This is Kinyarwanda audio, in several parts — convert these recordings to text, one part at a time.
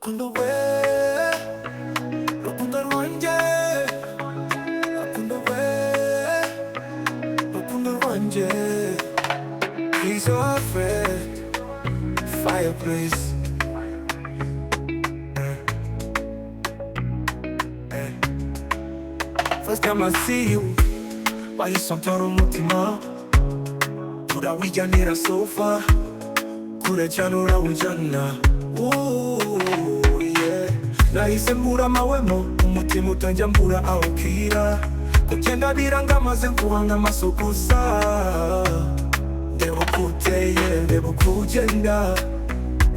rukundo we rukundo rwanjye rukundo we rukundo rwanjye He's your friend Fireplace First time I see you wahisomtora umutima turawijyanira so far kure cyane urawujyana nahise mbura amahwemo umutima utanjya mbura aho bwira kugenda biranga maze nkuhanga amaso gusa ndeba uko uteye ndeba uko ugenda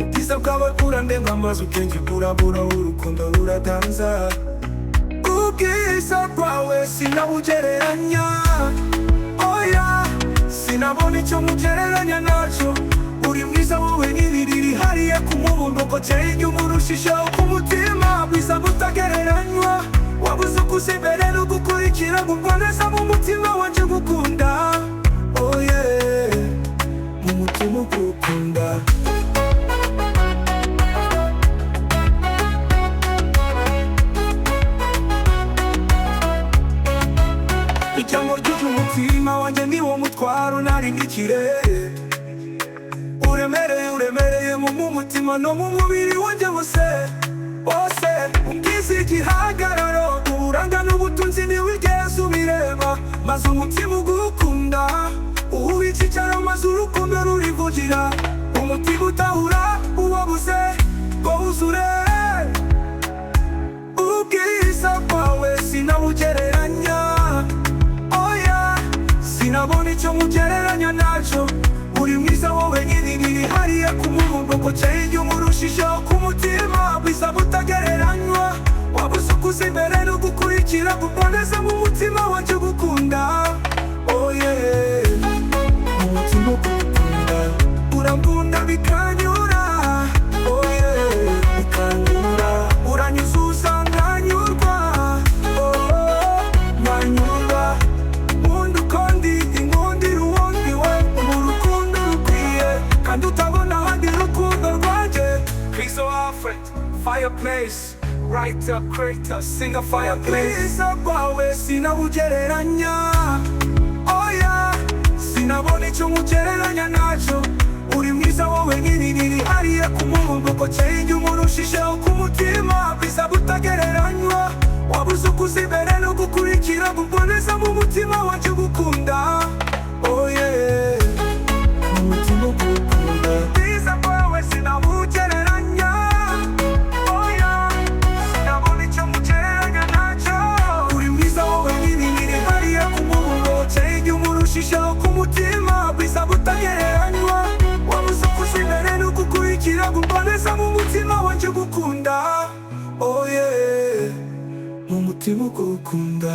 ubwiza bwawe burandenga amazi ubwenge burabura urukundo ruradanza ubwiza bwawe sinabugereranya oya sinabona icyo mugereranya nacyo uri mwiza wowe n'ibiriri hariya ku mubumbo ko cyeye inyuma urushijeho ku mutima bwiza butagereranywa wabuze ukuza imbere no gukurikira gumva neza mu mutima wanje gukunda oh yeah mu mutima ugukunda ijambo ry'umutima wanjye ni wo mutwaro nari nk'ikirere uremereye mu mutima no mu mubiri wanjye wose ubwiza igihagararo uburanga n'ubutunzi ntiwigeze ubireba maze umutima ugukunda uba icyicaro maze urukundo rurivugira umutima utahura uwabuze ngo wuzure ubwiza bwawe sinabugereranya oya sinabona icyo mugereranya nacyo uri mwiza wowe n'ibiriri hariya ku mubumbo ko cyeye inyuma urushijeho ku mutima bwiza butagereranywa wabuze ukuza imbere no gukurikira guboneza mu mutima wanje gukunda oh yeah mu mutima ugukunda urambunda bikanyura oh yeah bikanyura uranyuzuza nkanyurwa oh nkanyurwa ubundi ukondi inkundira uwundi we mu rukundo rukwiye kandi utabona ahandi rukundo rwanjye He's our friend Fireplace Writer, creator, singer, fireplace Ubwiza bwawe sinabugereranya oya sinabona icyo mugereranya nacyo uri mwiza wowe n'ibiriri hariya ku mubumbo ko cyeye inyuma urushijeho ku mutima bwiza butagereranywa wabuze ukuza imbere no gukurikira guboneza mu mutima wanje gukunda oh yeah mu mutima ugukunda ubwiza bwawe sinabugereranya oya sinabona icyo mugereranya nacyo uri mwiza wowe n'ibiriri hariya ku mubumbo cyeye inyuma urushijeho ku mutima bwiza butagereranywa wabuze ukuza imbere no gukurikira guboneza mu mutima wanje gukunda oh yeah mu mutima ugukunda